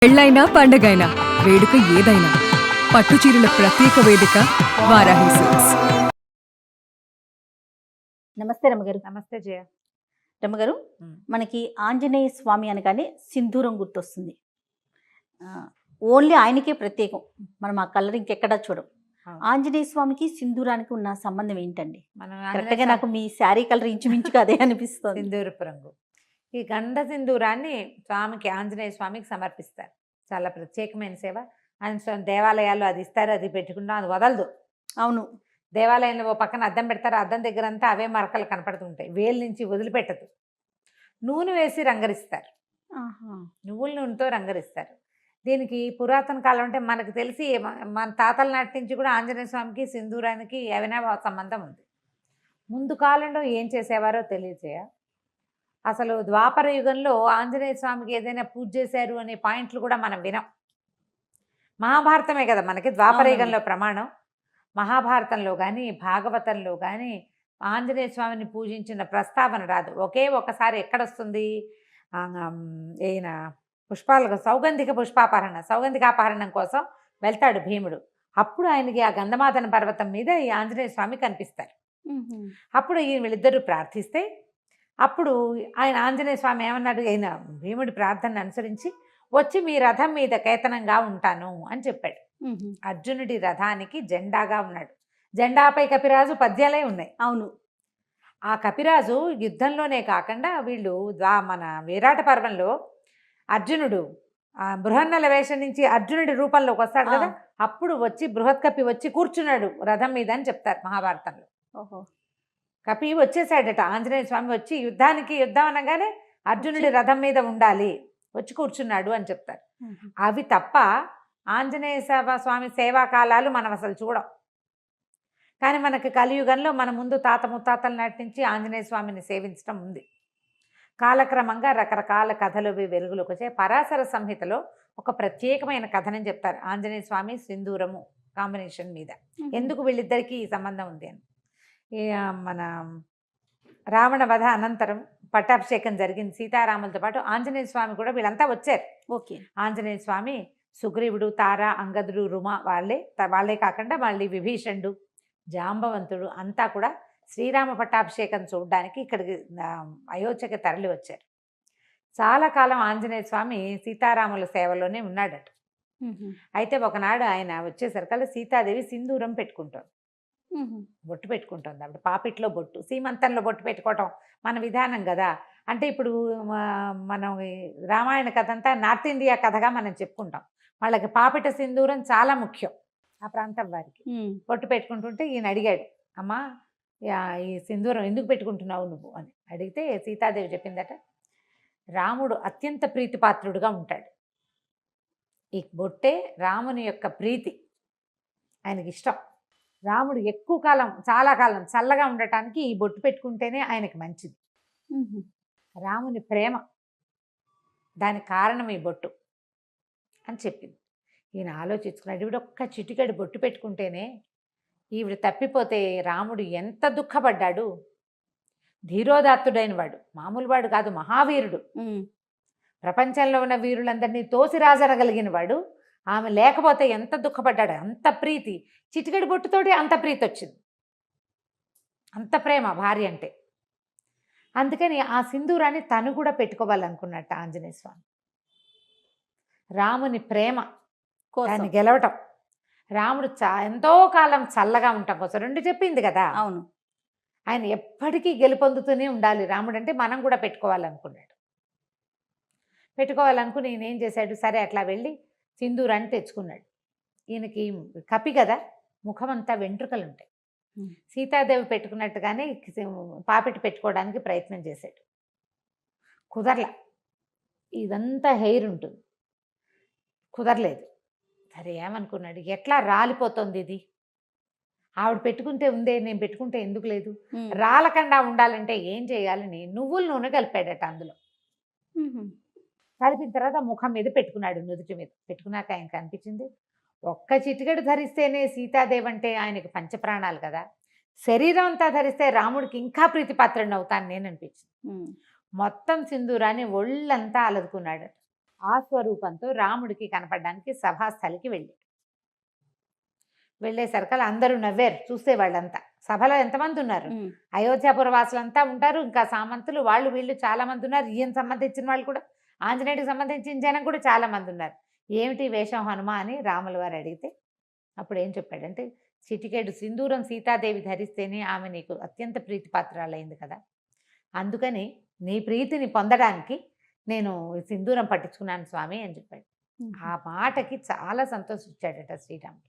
పెళ్ళైనా పండగైనా వేడుక ఏదైనా పట్టుచీరల ప్రత్యేక వేదిక వారాహి సిల్క్స్. నమస్తే రమ్మగారు. నమస్తే జయ. రమ్మగారు, మనకి ఆంజనేయ స్వామి అనగానే సింధూరం గుర్తొస్తుంది. ఓన్లీ ఆయనకే ప్రత్యేకం. మనం ఆ కలర్ ఇంకెక్కడా చూడం. ఆంజనేయ స్వామికి సింధూరానికి ఉన్న సంబంధం ఏంటండి? కరెక్ట్గా నాకు మీ శారీ కలర్ ఇంచుమించుగా అదే అనిపిస్తుంది. సింధూరపు రంగు. ఈ గంధ సింధూరాన్ని స్వామికి, ఆంజనేయ స్వామికి సమర్పిస్తారు. చాలా ప్రత్యేకమైన సేవ. ఆయన దేవాలయాల్లో అది ఇస్తారు, అది పెట్టుకుంటాం, అది వదలదు. అవును, దేవాలయంలో ఓ పక్కన అద్దం పెడతారు, అద్దం దగ్గర అంతా అవే మరకలు కనపడుతుంటాయి, వేలు నుంచి వదిలిపెట్టదు. నూనె వేసి రంగరిస్తారు, నువ్వుల నూనెతో రంగరిస్తారు. దీనికి పురాతన కాలం అంటే మనకు తెలిసి మన తాతల నాటి నుంచి కూడా ఆంజనేయ స్వామికి సింధూరానికి ఏమైనా సంబంధం ఉంది. ముందు కాలంలో ఏం చేసేవారో తెలియజేయ. అసలు ద్వాపర యుగంలో ఆంజనేయ స్వామికి ఏదైనా పూజ చేశారు అనే పాయింట్లు కూడా మనం వినం. మహాభారతమే కదా మనకి ద్వాపర యుగంలో ప్రమాణం. మహాభారతంలో కానీ భాగవతంలో కానీ ఆంజనేయ స్వామిని పూజించిన ప్రస్తావన రాదు. ఒకే ఒకసారి ఎక్కడొస్తుంది, ఈయన సౌగంధికాపహరణం కోసం వెళ్తాడు భీముడు. అప్పుడు ఆయనకి ఆ గంధమాదన పర్వతం మీద ఈ ఆంజనేయ స్వామి కనిపిస్తారు. అప్పుడు ఈయన వీళ్ళిద్దరూ ప్రార్థిస్తే అప్పుడు ఆయన ఆంజనేయ స్వామి ఏమన్నాడు, ఆయన భీముడి ప్రార్థనను అనుసరించి వచ్చి మీ రథం మీద కేతనంగా ఉంటాను అని చెప్పాడు. అర్జునుడి రథానికి జెండాగా ఉన్నాడు. జెండాపై కపిరాజు పద్యాలే ఉన్నాయి. అవును, ఆ కపిరాజు యుద్ధంలోనే కాకుండా వీళ్ళు మన విరాట పర్వంలో అర్జునుడు బృహన్నల వేషం నుంచి అర్జునుడి రూపంలోకి వస్తాడు కదా, అప్పుడు వచ్చి బృహత్ కపి వచ్చి కూర్చున్నాడు రథం మీద అని చెప్తారు మహాభారతంలో. కపి వచ్చేసాడట, ఆంజనేయ స్వామి వచ్చి యుద్ధం అనగానే అర్జునుడి రథం మీద ఉండాలి, వచ్చి కూర్చున్నాడు అని చెప్తారు. అవి తప్ప ఆంజనేయ స్వామి సేవా కాలాలు మనం అసలు చూడం. కానీ మనకి కలియుగంలో మన ముందు తాత ముత్తాతల నాటి నుంచి ఆంజనేయ స్వామిని సేవించడం ఉంది. కాలక్రమంగా రకరకాల కథలు వెలుగులోకి వచ్చాయి. పరాశర సంహితలో ఒక ప్రత్యేకమైన కథనని చెప్తారు ఆంజనేయ స్వామి సింధూరము కాంబినేషన్ మీద. ఎందుకు వీళ్ళిద్దరికీ ఈ సంబంధం ఉంది అని. మన రావణ వధ అనంతరం పట్టాభిషేకం జరిగింది సీతారాములతో పాటు. ఆంజనేయ స్వామి కూడా వీళ్ళంతా వచ్చారు. ఓకే, ఆంజనేయ స్వామి, సుగ్రీవుడు, తార, అంగదుడు, రుమ వాళ్ళే కాకుండా మళ్ళీ విభీషణుడు, జాంబవంతుడు అంతా కూడా శ్రీరామ పట్టాభిషేకం చూడడానికి ఇక్కడికి అయోధ్యకి తరలి వచ్చారు. చాలా కాలం ఆంజనేయ స్వామి సీతారాముల సేవలోనే ఉన్నాడట. అయితే ఒకనాడు ఆయన వచ్చేసరికల్లా సీతాదేవి సింధూరం పెట్టుకుంటాడు, బొట్టు పెట్టుకుంటుంది. అప్పుడు పాపిట్లో బొట్టు, సీమంతంలో బొట్టు పెట్టుకోవటం మన విధానం కదా. అంటే ఇప్పుడు మనం రామాయణ కథ అంతా నార్త్ ఇండియా కథగా మనం చెప్పుకుంటాం. వాళ్ళకి పాపిట సింధూరం చాలా ముఖ్యం ఆ ప్రాంతం వారికి. బొట్టు పెట్టుకుంటుంటే ఈయన అడిగాడు, అమ్మా ఈ సింధూరం ఎందుకు పెట్టుకుంటున్నావు నువ్వు అని అడిగితే సీతాదేవి చెప్పిందట, రాముడు అత్యంత ప్రీతిపాత్రుడుగా ఉంటాడు, ఈ బొట్టే రాముని యొక్క ప్రీతి, ఆయనకి ఇష్టం. రాముడు ఎక్కువ కాలం, చాలా కాలం చల్లగా ఉండటానికి ఈ బొట్టు పెట్టుకుంటేనే ఆయనకి మంచిది. రాముని ప్రేమ, దానికి కారణం ఈ బొట్టు అని చెప్పింది. ఈయన ఆలోచించుకున్నాడు, ఈవిడ ఒక్క చిటికెడు బొట్టు పెట్టుకుంటేనే ఈవిడ తప్పిపోతే రాముడు ఎంత దుఃఖపడ్డాడు. ధీరోదాత్తుడైన వాడు, మామూలు వాడు కాదు, మహావీరుడు. ప్రపంచంలో ఉన్న వీరులందరినీ తోసిరాజనగలిగిన వాడు. ఆమె లేకపోతే ఎంత దుఃఖపడ్డాడు. అంత ప్రీతి, చిటికెడు బొట్టుతోటి అంత ప్రీతి వచ్చింది, అంత ప్రేమ భార్య అంటే. అందుకని ఆ సింధూరాన్ని తను కూడా పెట్టుకోవాలనుకున్నట్ట ఆంజనేయ స్వామి. రాముని ప్రేమ దాన్ని గెలవటం, రాముడు ఎంతో కాలం చల్లగా ఉండటం కోసం రెండు చెప్పింది కదా. అవును, ఆయన ఎప్పటికీ గెలుపొందుతూనే ఉండాలి రాముడు అంటే, మనం కూడా పెట్టుకోవాలనుకున్నాడు. పెట్టుకోవాలనుకుని ఈయన ఏం చేశాడు, సరే అట్లా వెళ్ళి సింధూరాన్ని తెచ్చుకున్నాడు. ఈయనకి కపి కదా, ముఖం అంతా వెంట్రుకలు ఉంటాయి. సీతాదేవి పెట్టుకున్నట్టుగానే పాపిటి పెట్టుకోవడానికి ప్రయత్నం చేశాడు, కుదరలా. ఇదంతా హెయిర్ ఉంటుంది, కుదరలేదు. సరే ఏమనుకున్నాడు, ఎట్లా రాలిపోతుంది ఇది, ఆవిడ పెట్టుకుంటే ఉందే, నేను పెట్టుకుంటే ఎందుకు లేదు, రాలకుండా ఉండాలంటే ఏం చేయాలని నువ్వుల నూనె కలిపాడట అందులో. కలిపిన తర్వాత ముఖం మీద పెట్టుకున్నాడు, నుదుటి మీద పెట్టుకున్నాక ఆయనకు అనిపించింది, ఒక్క చిటికెడు ధరిస్తేనే సీతాదేవి అంటే ఆయనకి పంచప్రాణాలు కదా, శరీరం అంతా ధరిస్తే రాముడికి ఇంకా ప్రీతిపాత్రుడిని అవుతాను నేను అనిపించింది. మొత్తం సింధూరాన్ని ఒళ్ళంతా అలదుకున్నాడు. ఆ స్వరూపంతో రాముడికి కనపడడానికి సభాస్థలికి వెళ్ళేసరికి అందరూ నవ్వారు చూసేవాళ్ళంతా. సభలో ఎంతమంది ఉన్నారు, అయోధ్యాపుర వాసులంతా ఉంటారు, ఇంకా సామంతులు వాళ్ళు వీళ్ళు చాలా మంది ఉన్నారు, ఈయన సంబంధించిన వాళ్ళు కూడా, ఆంజనేయుడికి సంబంధించిన జనం కూడా చాలా మంది ఉన్నారు. ఏమిటి వేషం హనుమ అని రాముల వారు అడిగితే అప్పుడు ఏం చెప్పాడంటే, చిటికెడు సింధూరం సీతాదేవి ధరిస్తేనే ఆమె నీకు అత్యంత ప్రీతిపాత్రాలైంది కదా, అందుకని నీ ప్రీతిని పొందడానికి నేను సింధూరం పట్టించుకున్నాను స్వామి అని చెప్పాడు. ఆ మాటకి చాలా సంతోషించాడట శ్రీరాముడు.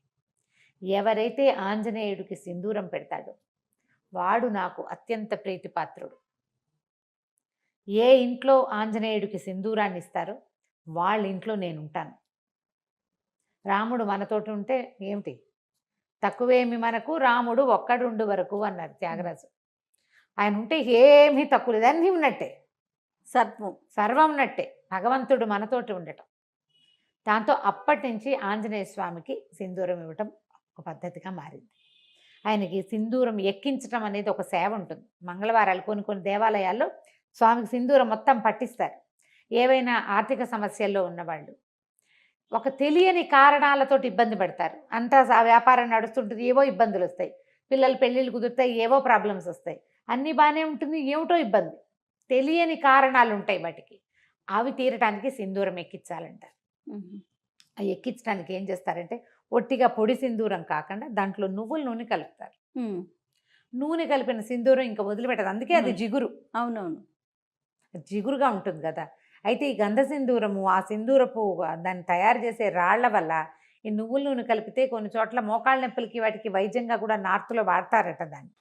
ఎవరైతే ఆంజనేయుడికి సింధూరం పెడతాడో వాడు నాకు అత్యంత ప్రీతిపాత్రుడు. ఏ ఇంట్లో ఆంజనేయుడికి సింధూరాన్ని ఇస్తారో వాళ్ళ ఇంట్లో నేను ఉంటాను. రాముడు మనతోటి ఉంటే ఏమిటి తక్కువేమి మనకు, రాముడు ఒక్కడుండు వరకు అన్నారు త్యాగరాజు. ఆయన ఉంటే ఏమీ తక్కువ లేదు, అన్నీ ఉన్నట్టే, సర్వం ఉన్నట్టే. భగవంతుడు మనతోటి ఉండటం. దాంతో అప్పటి నుంచి ఆంజనేయ స్వామికి సింధూరం ఇవ్వటం ఒక పద్ధతిగా మారింది. ఆయనకి సింధూరం ఎక్కించడం అనేది ఒక సేవ ఉంటుంది. మంగళవారాలు కొన్ని దేవాలయాల్లో స్వామికి సింధూరం మొత్తం పట్టిస్తారు. ఏవైనా ఆర్థిక సమస్యల్లో ఉన్నవాళ్ళు, ఒక తెలియని కారణాలతోటి ఇబ్బంది పడతారు, అంతా వ్యాపారం నడుస్తుంటుంది, ఏవో ఇబ్బందులు వస్తాయి, పిల్లలు పెళ్ళిళ్ళు కుదురుతాయి, ఏవో ప్రాబ్లమ్స్ వస్తాయి, అన్నీ బాగానే ఉంటుంది, ఏమిటో ఇబ్బంది, తెలియని కారణాలు ఉంటాయి వాటికి. అవి తీరటానికి సింధూరం ఎక్కించాలంటారు. అవి ఎక్కించడానికి ఏం చేస్తారంటే, ఒట్టిగా పొడి సింధూరం కాకుండా దాంట్లో నువ్వుల నూనె కలుపుతారు. నూనె కలిపిన సింధూరం ఇంకా వదిలిపెట్టదు, అందుకే అది జిగురు. అవునవును, జిగురుగా ఉంటుంది కదా. అయితే ఈ గంధ సింధూరము, ఆ సింధూరపు దాన్ని తయారు చేసే రాళ్ల వల్ల ఈ నువ్వుల నూనె కలిపితే కొన్ని చోట్ల మోకాళ్ళ నొప్పులకి వాటికి వైద్యంగా కూడా నార్త్లో వాడతారట. దాన్ని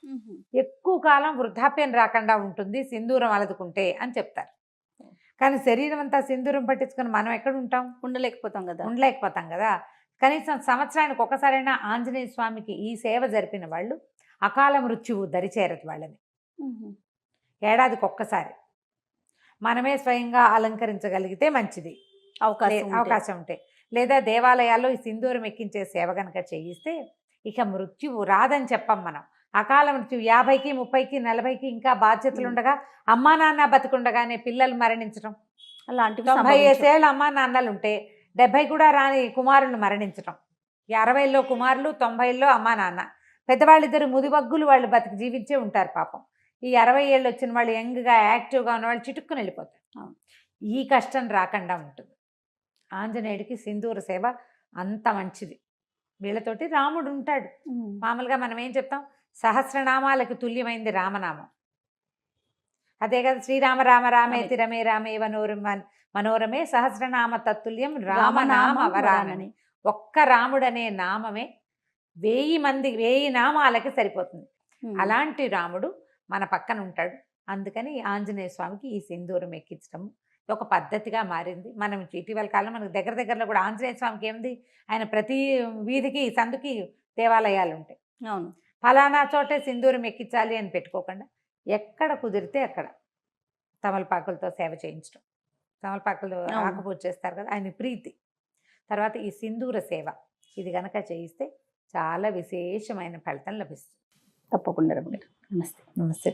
ఎక్కువ కాలం వృద్ధాప్యం రాకుండా ఉంటుంది సింధూరం అలదుకుంటే అని చెప్తారు. కానీ శరీరం అంతా సింధూరం పట్టించుకొని మనం ఎక్కడ ఉంటాం, ఉండలేకపోతాం కదా. కనీసం సంవత్సరానికి ఒకసారైనా ఆంజనేయ స్వామికి ఈ సేవ జరిపిన వాళ్ళు అకాల మృత్యువు దరిచేరదు వాళ్ళని. ఏడాదికి ఒక్కసారి మనమే స్వయంగా అలంకరించగలిగితే మంచిది, అవకాశం ఉంటే. లేదా దేవాలయాల్లో ఈ సింధూరం ఎక్కించే సేవ కనుక చేయిస్తే ఇక మృత్యువు రాదని చెప్పం మనం. అకాల మృత్యువు 50కి 30కి 40కి ఇంకా బాధ్యతలు ఉండగా, అమ్మా నాన్న బతికుండగానే పిల్లలు మరణించడం, అలాంటివి 95 ఏళ్ళ అమ్మా నాన్నలు ఉంటే 70 కూడా రాని కుమారులు మరణించడం, 60లో కుమారులు 90లో అమ్మా నాన్న, పెద్దవాళ్ళిద్దరు ముదిబగ్గులు వాళ్ళు బతికి జీవించే ఉంటారు పాపం. ఈ 60 ఏళ్ళు వచ్చిన వాళ్ళు యంగ్గా యాక్టివ్గా ఉన్న వాళ్ళు చిటుక్కుని వెళ్ళిపోతారు. ఈ కష్టం రాకుండా ఉంటుంది. ఆంజనేయుడికి సింధూర సేవ అంత మంచిది. వీళ్ళతోటి రాముడు ఉంటాడు. మామూలుగా మనం ఏం చెప్తాం, సహస్రనామాలకు తుల్యమైంది రామనామం. అదే కదా, శ్రీరామ రామ రామేతి రమే రామే మనోరమే సహస్రనామ తత్తుల్యం రామనామ వరానని. ఒక్క రాముడనే నామమే 1000 నామాలకి సరిపోతుంది. అలాంటి రాముడు మన పక్కన ఉంటాడు. అందుకని ఆంజనేయ స్వామికి ఈ సింధూరం ఎక్కించడం ఒక పద్ధతిగా మారింది. మనం ఇటీవల కాలం మనకు దగ్గరలో కూడా ఆంజనేయ స్వామికి ఏముంది, ఆయన ప్రతి వీధికి సందుకి దేవాలయాలు ఉంటాయి. అవును, ఫలానా చోటే సింధూరం ఎక్కించాలి అని పెట్టుకోకుండా ఎక్కడ కుదిరితే అక్కడ తమలపాకులతో సేవ చేయించడం. తమలపాకులు ఆకుపూజ చేస్తారు కదా, ఆయన ప్రీతి. తర్వాత ఈ సింధూర సేవ ఇది కనుక చేయిస్తే చాలా విశేషమైన ఫలితం లభిస్తుంది. తప్పకుండా. నమస్తే.